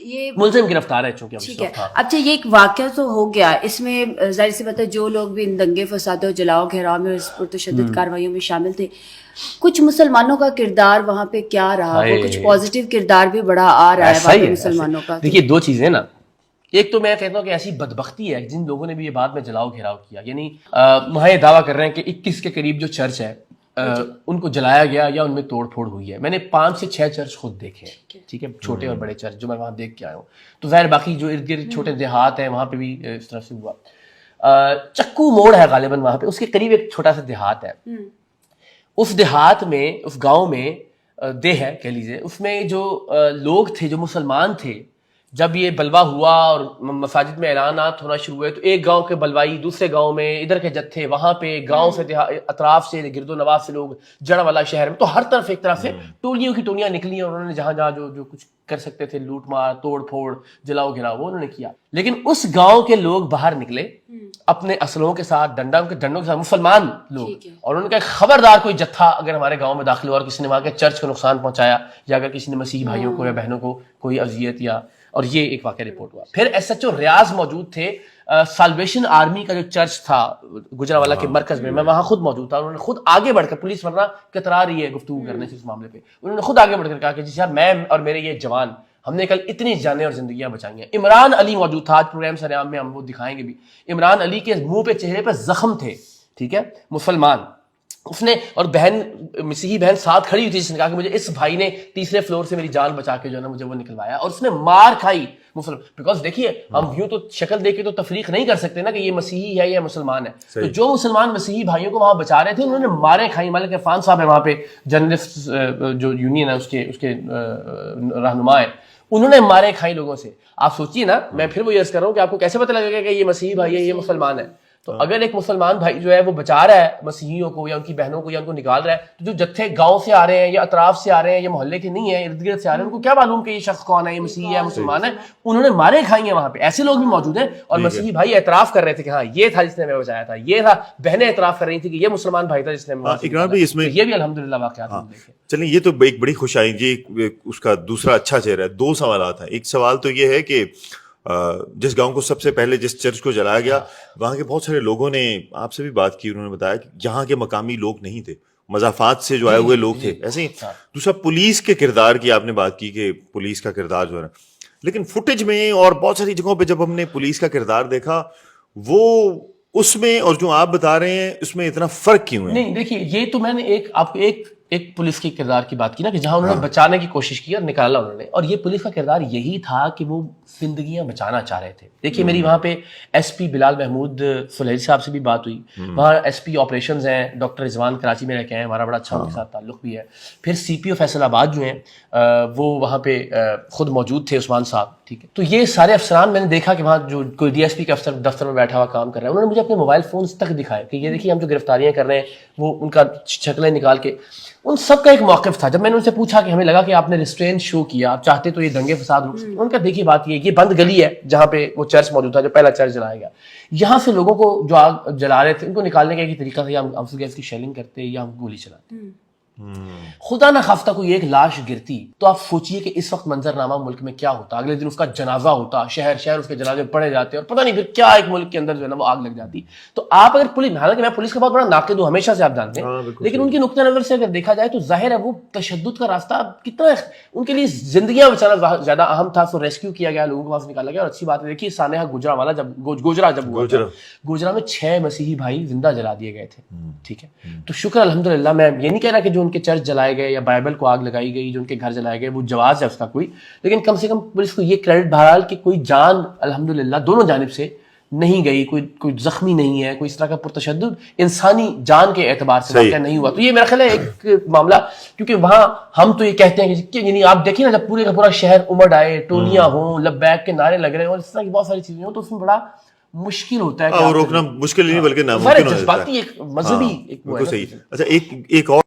یہ ملزم گرفتار ہے چونکہ ٹھیک ہے. اچھا یہ ایک واقعہ تو ہو گیا, اس میں ظاہر سی بات ہے جو لوگ بھی ان دنگے فساد و جلاؤ گھیراؤ میں اس پرتشدد کارروائیوں میں شامل تھے, کچھ مسلمانوں کا کردار وہاں پہ کیا رہا, وہ کچھ پازیٹیو کردار بھی بڑا آ رہا ہے وہاں پہ مسلمانوں کا. دیکھیے دو چیزیں نا, ایک تو میں کہتا ہوں کہ ایسی بدبختی ہے جن لوگوں نے بھی یہ بعد میں جلاؤ گھیراؤ کیا, یعنی وہاں یہ دعویٰ کر رہے ہیں کہ 21 کے قریب جو چرچ ہے ان کو جلایا گیا یا ان میں توڑ پھوڑ ہوئی ہے. میں نے 5 سے 6 چرچ خود دیکھے ہیں, ٹھیک ہے, چھوٹے اور بڑے چرچ جو میں وہاں دیکھ کے آیا ہوں. تو ظاہر باقی جو ارد گرد چھوٹے دیہات ہیں وہاں پہ بھی اس طرح سے ہوا. چکو موڑ ہے غالباً وہاں پہ, اس کے قریب ایک چھوٹا سا دیہات ہے. اس دیہات میں, اس گاؤں میں دیہ ہے کہہ لیجیے, اس میں جو لوگ تھے جو مسلمان تھے, جب یہ بلوا ہوا اور مساجد میں اعلانات ہونا شروع ہوئے تو ایک گاؤں کے بلوائی دوسرے گاؤں میں, ادھر کے جتھے وہاں پہ, گاؤں سے اطراف سے گرد و نواح سے لوگ, جڑ والا شہر میں, تو ہر طرف ایک طرح سے ٹولیوں کی ٹولیاں نکلی اور انہوں نے جہاں جہاں جو کچھ کر سکتے تھے, لوٹ مار توڑ پھوڑ جلاؤ گھراؤ, وہ انہوں نے کیا. لیکن اس گاؤں کے لوگ باہر نکلے اپنے اسلحوں کے ساتھ, ڈنڈوں کے ساتھ, مسلمان لوگ, اور انہوں نے کہا خبردار کوئی جتھا اگر ہمارے گاؤں میں داخل ہوا اور کسی نے وہاں کے چرچ کو نقصان پہنچایا, یا اگر کسی نے مسیحی بھائیوں کو یا بہنوں کو کوئی اذیت یا, اور یہ ایک واقعہ رپورٹ ہوا. پھر ایس ایچ او ریاض موجود تھے, سالویشن آرمی کا جو چرچ تھا گجرانوالہ کے مرکز میں وہاں خود موجود تھا. انہوں نے خود آگے بڑھ کر, پولیس ورنہ کترا رہی ہے گفتگو کرنے سے اس معاملے پہ, انہوں نے خود آگے بڑھ کر کہا کہ جی صاحب میں اور میرے یہ جوان, ہم نے کل اتنی جانیں اور زندگیاں بچائی ہیں. عمران علی موجود تھا, آج پروگرام سر عام میں ہم وہ دکھائیں گے بھی. عمران علی کے منہ پہ چہرے پہ زخم تھے, ٹھیک ہے, مسلمان. اس نے, اور بہن مسیحی بہن ساتھ کھڑی ہوئی تھی, جس نے کہا کہ مجھے اس بھائی نے تیسرے فلور سے میری جان بچا کے جو ہے نا مجھے وہ نکلوایا, اور اس نے مار کھائی مسلم. بیکاز دیکھیے ہم یوں تو شکل دیکھ کے تو تفریق نہیں کر سکتے نا کہ یہ مسیحی ہے یا مسلمان ہے. تو جو مسلمان مسیحی بھائیوں کو وہاں بچا رہے تھے انہوں نے مارے کھائی. مالک عرفان صاحب ہے وہاں پہ, جرنلسٹ جو یونین ہے اس کے رہنما ہے, انہوں نے مارے کھائی لوگوں سے. آپ سوچیے نا, میں پھر وہ عرض کر رہا ہوں کہ آپ کو کیسے پتہ لگے گا کہ یہ مسیحی بھائی ہے یہ مسلمان ہے. تو اگر ایک مسلمان بھائی جو ہے وہ بچا رہا ہے مسیحیوں کو یا ان کی بہنوں کو یا ان کو نکال رہا ہے, تو جو جتھے گاؤں سے آ رہے ہیں یا اطراف سے آ رہے ہیں یا محلے کے نہیں ہیں, ارد گرد سے آ رہے ہیں, ان کو کیا معلوم کہ یہ شخص کون ہے, یہ مسیحی ہے مسلمان ہے. انہوں نے مارے کھائی ہیں وہاں پہ. ایسے لوگ بھی موجود ہیں, اور مسیحی بھائی اعتراف کر رہے تھے کہ ہاں یہ تھا جس نے ہمیں بچایا تھا, یہ تھا. بہنیں اعتراف کر رہی تھی کہ یہ مسلمان بھائی تھا جس نے ہمیں. یہ بھی الحمدللہ واقعات ہیں. چلیں یہ تو ایک بڑی خوش آئندگی, اس کا دوسرا اچھا چہرہ ہے. 2 سوالات ہیں. ایک سوال تو یہ ہے کہ جس گاؤں کو سب سے پہلے جس چرچ کو جلایا گیا, وہاں کے بہت سارے لوگوں نے آپ سے بھی بات کی, انہوں نے بتایا کہ یہاں کے مقامی لوگ نہیں تھے, مضافات سے جو آئے ہوئے لوگ تھے. ایسے ہی دوسرا پولیس کے کردار کی آپ نے بات کی کہ پولیس کا کردار جو ہے نا, لیکن فوٹیج میں اور بہت ساری جگہوں پہ جب ہم نے پولیس کا کردار دیکھا, وہ اس میں اور جو آپ بتا رہے ہیں اس میں اتنا فرق کیوں ہے؟ نہیں دیکھیے, یہ تو میں نے آپ کو ایک پولیس کے کردار کی بات کی نا, کہ جہاں انہوں نے بچانے کی کوشش کی اور نکالا انہوں نے, اور یہ پولیس کا کردار یہی تھا کہ وہ زندگیاں بچانا چاہ رہے تھے. دیکھیے میری وہاں پہ ایس پی بلال محمود فلیحی صاحب سے بھی بات ہوئی, وہاں ایس پی آپریشنز ہیں ڈاکٹر رضوان کراچی میں رہ کے ہیں, ہمارا بڑا اچھا ان کے ساتھ تعلق بھی ہے. پھر سی پی او فیصل آباد جو ہیں وہ وہاں پہ خود موجود تھے, عثمان صاحب, ٹھیک ہے. تو یہ سارے افسران میں نے دیکھا کہ وہاں جو کوئی ڈی ایس پی کا افسر دفتر میں بیٹھا ہوا کام کر رہا ہے, انہوں نے مجھے اپنے موبائل فونز تک دکھائے کہ یہ دیکھیے ہم جو گرفتاریاں کر رہے ہیں وہ ان کا شکلیں نکال کے. ان سب کا ایک موقف تھا. جب میں نے ان سے پوچھا کہ ہمیں لگا کہ آپ نے ریسٹرین شو کیا, آپ چاہتے تو یہ دنگے فساد رک سکتے, ان کا دیکھیے بات یہ بند گلی ہے جہاں پہ وہ چرچ موجود تھا, جو پہلا چرچ جلایا گیا, یہاں سے لوگوں کو جو آگ جلا رہے تھے ان کو نکالنے کا ایک طریقہ تھا, یا ہم گیس کی شیلنگ کرتے یا ہم گولی چلاتے. خدا نہ خواستہ کوئی ایک لاش گرتی تو آپ سوچئے کہ اس وقت منظرنامہ ملک میں کیا ہوتا. اگلے دن اس کا جنازہ ہوتا, شہر شہر اس کے جنازے پڑے جاتے, اور پتہ نہیں پھر کیا ایک ملک کے اندر جو ہے نا وہ آگ لگ جاتی. تو آپ اگر پولیس, حالانکہ میں پولیس کا بہت بڑا ناقد ہوں ہمیشہ سے, آپ جانتے ہیں, لیکن ان کی نقطہ نظر سے اگر دیکھا جائے تو ظاہر ہے وہ تشدد کا راستہ کتنا ان کے لیے زندگیاں بچانا زیادہ اہم تھا. سو ریسکیو کیا گیا, لوگوں کو وہاں سے نکالا گیا. اور اچھی بات ہے, دیکھیے سانحہ گوجرانوالہ جب ہوا تھا, گوجرا میں 6 مسیحی بھائی زندہ جلا دیے گئے تھے, ٹھیک ہے. تو شکر الحمدللہ, میں یہ نہیں کہہ رہا کہ جو ان کے چرچ جلائے گئے یا بائبل کو آگ لگائی گئی, جو ان کے گھر جلائے گئے, وہ جواز ہے اس کا کوئی, لیکن کم سے کم پولیس کو یہ کریڈٹ بہرحال کہ کوئی جان الحمدللہ دونوں جانب سے نہیں گئی, کوئی زخمی نہیں ہے, کوئی اس طرح کا پرتشدد انسانی جان کے اعتبار سے واقعہ نہیں ہوا. تو یہ میرا خیال ہے ایک معاملہ, کیونکہ وہاں ہم تو یہ کہتے ہیں کہ یعنی آپ دیکھیں نا, جب پورے کا پورا شہر امڑ آئے, ٹولیاں ہوں, لبیک کے نعرے لگ رہے ہیں اور اس طرح کی بہت ساری چیزیں ہوں, تو اس میں بڑا مشکل ہوتا ہے, اور روکنا مشکل نہیں بلکہ ناممکن ہو جاتا ہے. جذباتی ایک مذہبی ایک. صحیح. اچھا ایک اور